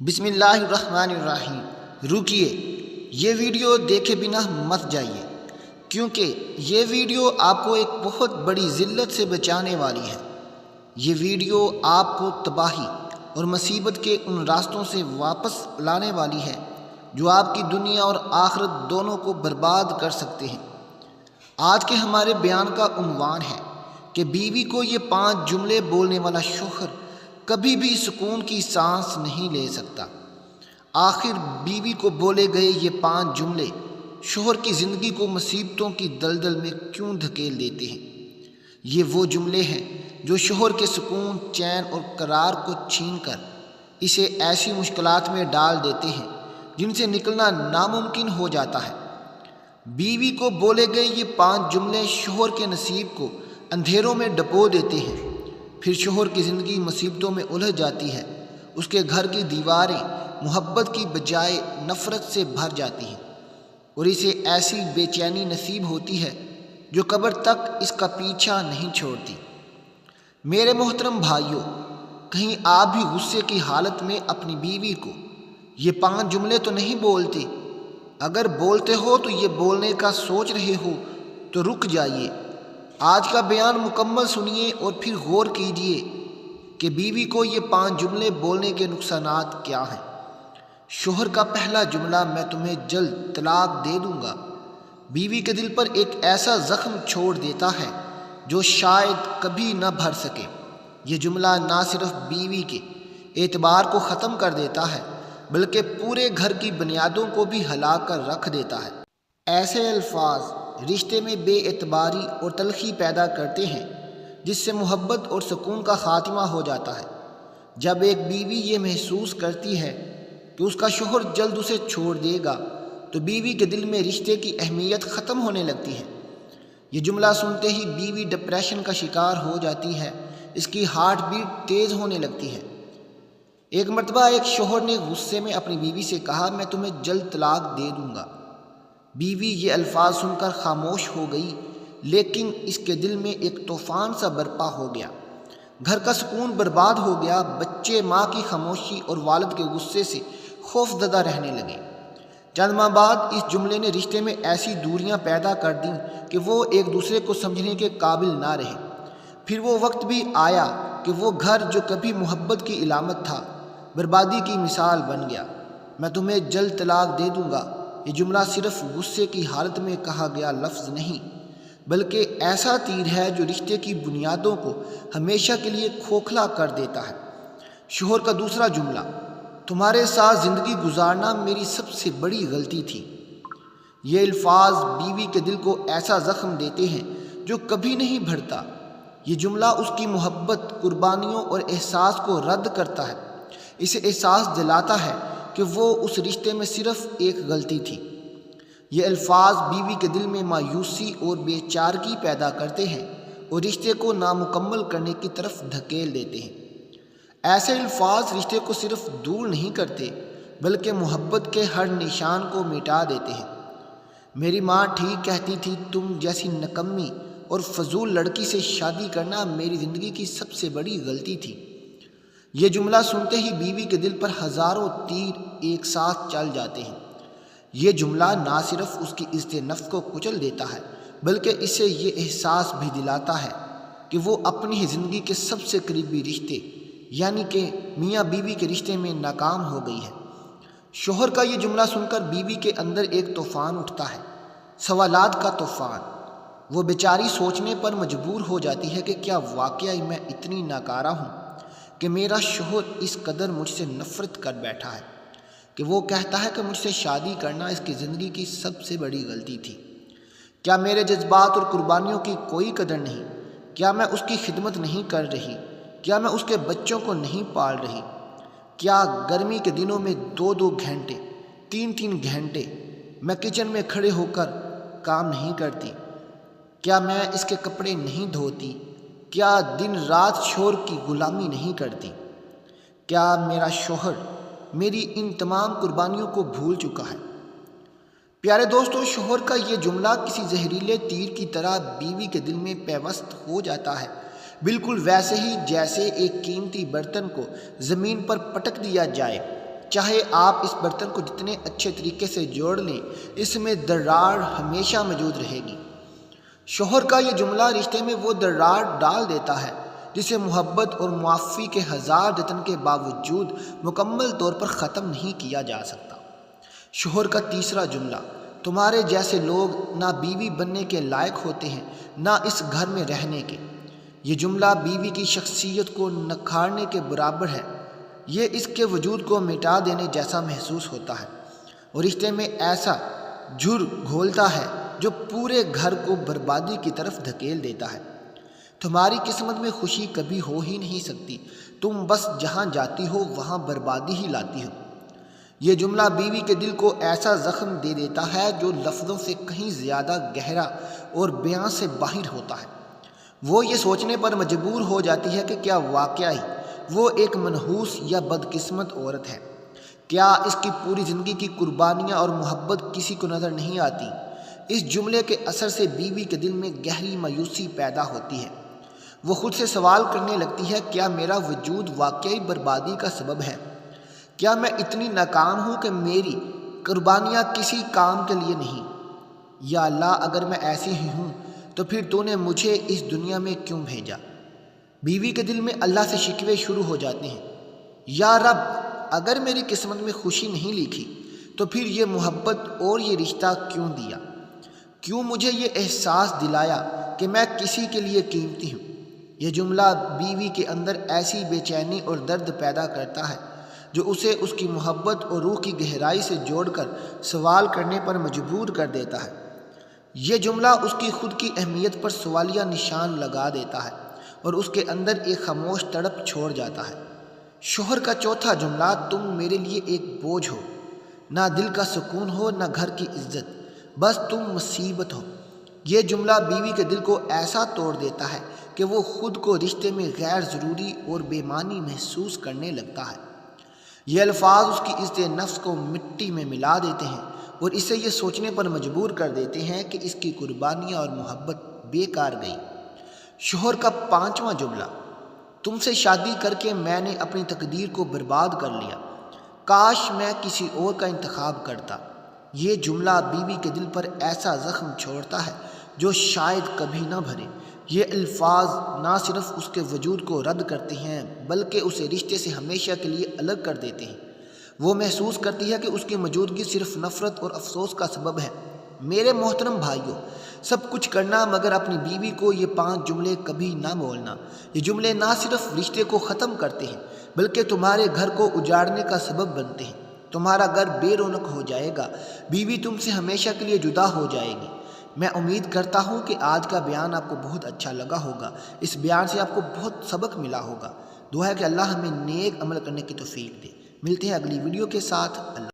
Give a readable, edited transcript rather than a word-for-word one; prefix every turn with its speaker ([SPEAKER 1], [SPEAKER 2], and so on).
[SPEAKER 1] بسم اللہ الرحمن الرحیم۔ رکیے، یہ ویڈیو دیکھے بنا مت جائیے، کیونکہ یہ ویڈیو آپ کو ایک بہت بڑی ذلت سے بچانے والی ہے۔ یہ ویڈیو آپ کو تباہی اور مصیبت کے ان راستوں سے واپس لانے والی ہے جو آپ کی دنیا اور آخرت دونوں کو برباد کر سکتے ہیں۔ آج کے ہمارے بیان کا عنوان ہے کہ بیوی کو یہ 5 جملے بولنے والا شوہر کبھی بھی سکون کی سانس نہیں لے سکتا۔ آخر بیوی کو بولے گئے یہ 5 جملے شوہر کی زندگی کو مصیبتوں کی دلدل میں کیوں دھکیل دیتے ہیں؟ یہ وہ جملے ہیں جو شوہر کے سکون، چین اور قرار کو چھین کر اسے ایسی مشکلات میں ڈال دیتے ہیں جن سے نکلنا ناممکن ہو جاتا ہے۔ بیوی کو بولے گئے یہ 5 جملے شوہر کے نصیب کو اندھیروں میں ڈبو دیتے ہیں۔ پھر شوہر کی زندگی مصیبتوں میں الجھ جاتی ہے، اس کے گھر کی دیواریں محبت کی بجائے نفرت سے بھر جاتی ہیں اور اسے ایسی بے چینی نصیب ہوتی ہے جو قبر تک اس کا پیچھا نہیں چھوڑتی۔ میرے محترم بھائیوں، کہیں آپ بھی غصے کی حالت میں اپنی بیوی کو یہ 5 جملے تو نہیں بولتے؟ اگر بولتے ہو تو یہ بولنے کا سوچ رہے ہو تو رک جائیے، آج کا بیان مکمل سنیے اور پھر غور کیجیے کہ بیوی کو یہ 5 جملے بولنے کے نقصانات کیا ہیں۔ شوہر کا پہلا جملہ، میں تمہیں جلد طلاق دے دوں گا، بیوی کے دل پر ایک ایسا زخم چھوڑ دیتا ہے جو شاید کبھی نہ بھر سکے۔ یہ جملہ نہ صرف بیوی کے اعتبار کو ختم کر دیتا ہے بلکہ پورے گھر کی بنیادوں کو بھی ہلا کر رکھ دیتا ہے۔ ایسے الفاظ رشتے میں بے اعتباری اور تلخی پیدا کرتے ہیں جس سے محبت اور سکون کا خاتمہ ہو جاتا ہے۔ جب ایک بیوی یہ محسوس کرتی ہے کہ اس کا شوہر جلد اسے چھوڑ دے گا تو بیوی کے دل میں رشتے کی اہمیت ختم ہونے لگتی ہے۔ یہ جملہ سنتے ہی بیوی ڈپریشن کا شکار ہو جاتی ہے، اس کی ہارٹ بیٹ تیز ہونے لگتی ہے۔ ایک مرتبہ ایک شوہر نے غصے میں اپنی بیوی سے کہا، میں تمہیں جلد طلاق دے دوں گا۔ بیوی یہ الفاظ سن کر خاموش ہو گئی، لیکن اس کے دل میں ایک طوفان سا برپا ہو گیا۔ گھر کا سکون برباد ہو گیا، بچے ماں کی خاموشی اور والد کے غصے سے خوف زدہ رہنے لگے۔ چند ماہ بعد اس جملے نے رشتے میں ایسی دوریاں پیدا کر دیں کہ وہ ایک دوسرے کو سمجھنے کے قابل نہ رہے۔ پھر وہ وقت بھی آیا کہ وہ گھر جو کبھی محبت کی علامت تھا، بربادی کی مثال بن گیا۔ میں تمہیں جلد طلاق دے دوں گا، یہ جملہ صرف غصے کی حالت میں کہا گیا لفظ نہیں، بلکہ ایسا تیر ہے جو رشتے کی بنیادوں کو ہمیشہ کے لیے کھوکھلا کر دیتا ہے۔ شوہر کا دوسرا جملہ، تمہارے ساتھ زندگی گزارنا میری سب سے بڑی غلطی تھی۔ یہ الفاظ بیوی کے دل کو ایسا زخم دیتے ہیں جو کبھی نہیں بھرتا۔ یہ جملہ اس کی محبت، قربانیوں اور احساس کو رد کرتا ہے، اسے احساس دلاتا ہے کہ وہ اس رشتے میں صرف ایک غلطی تھی۔ یہ الفاظ بیوی کے دل میں مایوسی اور بے چارگی پیدا کرتے ہیں اور رشتے کو نامکمل کرنے کی طرف دھکیل دیتے ہیں۔ ایسے الفاظ رشتے کو صرف دور نہیں کرتے بلکہ محبت کے ہر نشان کو مٹا دیتے ہیں۔ میری ماں ٹھیک کہتی تھی، تم جیسی نکمی اور فضول لڑکی سے شادی کرنا میری زندگی کی سب سے بڑی غلطی تھی۔ یہ جملہ سنتے ہی بیوی کے دل پر ہزاروں تیر ایک ساتھ چل جاتے ہیں۔ یہ جملہ نہ صرف اس کی عزت نفس کو کچل دیتا ہے بلکہ اسے یہ احساس بھی دلاتا ہے کہ وہ اپنی ہی زندگی کے سب سے قریبی رشتے یعنی کہ میاں بیوی کے رشتے میں ناکام ہو گئی ہے۔ شوہر کا یہ جملہ سن کر بیوی کے اندر ایک طوفان اٹھتا ہے، سوالات کا طوفان۔ وہ بیچاری سوچنے پر مجبور ہو جاتی ہے کہ کیا واقعی میں اتنی ناکارہ ہوں کہ میرا شوہر اس قدر مجھ سے نفرت کر بیٹھا ہے کہ وہ کہتا ہے کہ مجھ سے شادی کرنا اس کی زندگی کی سب سے بڑی غلطی تھی۔ کیا میرے جذبات اور قربانیوں کی کوئی قدر نہیں؟ کیا میں اس کی خدمت نہیں کر رہی؟ کیا میں اس کے بچوں کو نہیں پال رہی؟ کیا گرمی کے دنوں میں 2-2 گھنٹے، 3-3 گھنٹے میں کچن میں کھڑے ہو کر کام نہیں کرتی؟ کیا میں اس کے کپڑے نہیں دھوتی؟ کیا دن رات شوہر کی غلامی نہیں کرتی؟ کیا میرا شوہر میری ان تمام قربانیوں کو بھول چکا ہے؟ پیارے دوستو، شوہر کا یہ جملہ کسی زہریلے تیر کی طرح بیوی کے دل میں پیوست ہو جاتا ہے، بالکل ویسے ہی جیسے ایک قیمتی برتن کو زمین پر پٹک دیا جائے۔ چاہے آپ اس برتن کو جتنے اچھے طریقے سے جوڑ لیں، اس میں دراڑ ہمیشہ موجود رہے گی۔ شوہر کا یہ جملہ رشتے میں وہ دراڑ ڈال دیتا ہے جسے محبت اور معافی کے ہزار جتن کے باوجود مکمل طور پر ختم نہیں کیا جا سکتا۔ شوہر کا تیسرا جملہ، تمہارے جیسے لوگ نہ بیوی بننے کے لائق ہوتے ہیں نہ اس گھر میں رہنے کے۔ یہ جملہ بیوی کی شخصیت کو نکھارنے کے برابر ہے۔ یہ اس کے وجود کو مٹا دینے جیسا محسوس ہوتا ہے اور رشتے میں ایسا جھڑ گھولتا ہے جو پورے گھر کو بربادی کی طرف دھکیل دیتا ہے۔ تمہاری قسمت میں خوشی کبھی ہو ہی نہیں سکتی، تم بس جہاں جاتی ہو وہاں بربادی ہی لاتی ہو۔ یہ جملہ بیوی کے دل کو ایسا زخم دے دیتا ہے جو لفظوں سے کہیں زیادہ گہرا اور بیان سے باہر ہوتا ہے۔ وہ یہ سوچنے پر مجبور ہو جاتی ہے کہ کیا واقعی وہ ایک منحوس یا بدقسمت عورت ہے؟ کیا اس کی پوری زندگی کی قربانیاں اور محبت کسی کو نظر نہیں آتی؟ اس جملے کے اثر سے بیوی کے دل میں گہری مایوسی پیدا ہوتی ہے۔ وہ خود سے سوال کرنے لگتی ہے، کیا میرا وجود واقعی بربادی کا سبب ہے؟ کیا میں اتنی ناکام ہوں کہ میری قربانیاں کسی کام کے لیے نہیں؟ یا اللہ، اگر میں ایسی ہی ہوں تو پھر تو نے مجھے اس دنیا میں کیوں بھیجا؟ بیوی کے دل میں اللہ سے شکوے شروع ہو جاتے ہیں۔ یا رب، اگر میری قسمت میں خوشی نہیں لکھی تو پھر یہ محبت اور یہ رشتہ کیوں دیا؟ کیوں مجھے یہ احساس دلایا کہ میں کسی کے لیے قیمتی ہوں؟ یہ جملہ بیوی کے اندر ایسی بے چینی اور درد پیدا کرتا ہے جو اسے اس کی محبت اور روح کی گہرائی سے جوڑ کر سوال کرنے پر مجبور کر دیتا ہے۔ یہ جملہ اس کی خود کی اہمیت پر سوالیہ نشان لگا دیتا ہے اور اس کے اندر ایک خاموش تڑپ چھوڑ جاتا ہے۔ شوہر کا چوتھا جملہ، تم میرے لیے ایک بوجھ ہو، نہ دل کا سکون ہو نہ گھر کی عزت، بس تم مصیبت ہو۔ یہ جملہ بیوی کے دل کو ایسا توڑ دیتا ہے کہ وہ خود کو رشتے میں غیر ضروری اور بے معنی محسوس کرنے لگتا ہے۔ یہ الفاظ اس کی عزت نفس کو مٹی میں ملا دیتے ہیں اور اسے یہ سوچنے پر مجبور کر دیتے ہیں کہ اس کی قربانیاں اور محبت بیکار گئی۔ شوہر کا پانچواں جملہ، تم سے شادی کر کے میں نے اپنی تقدیر کو برباد کر لیا، کاش میں کسی اور کا انتخاب کرتا۔ یہ جملہ بیوی کے دل پر ایسا زخم چھوڑتا ہے جو شاید کبھی نہ بھرے۔ یہ الفاظ نہ صرف اس کے وجود کو رد کرتے ہیں بلکہ اسے رشتے سے ہمیشہ کے لیے الگ کر دیتے ہیں۔ وہ محسوس کرتی ہے کہ اس کی موجودگی صرف نفرت اور افسوس کا سبب ہے۔ میرے محترم بھائیوں، سب کچھ کرنا مگر اپنی بیوی کو یہ 5 جملے کبھی نہ بولنا۔ یہ جملے نہ صرف رشتے کو ختم کرتے ہیں بلکہ تمہارے گھر کو اجاڑنے کا سبب بنتے ہیں۔ تمہارا گھر بے رونق ہو جائے گا، بیوی تم سے ہمیشہ کے لیے جدا ہو جائے گی۔ میں امید کرتا ہوں کہ آج کا بیان آپ کو بہت اچھا لگا ہوگا، اس بیان سے آپ کو بہت سبق ملا ہوگا۔ دعا ہے کہ اللہ ہمیں نیک عمل کرنے کی توفیق دے۔ ملتے ہیں اگلی ویڈیو کے ساتھ۔ اللہ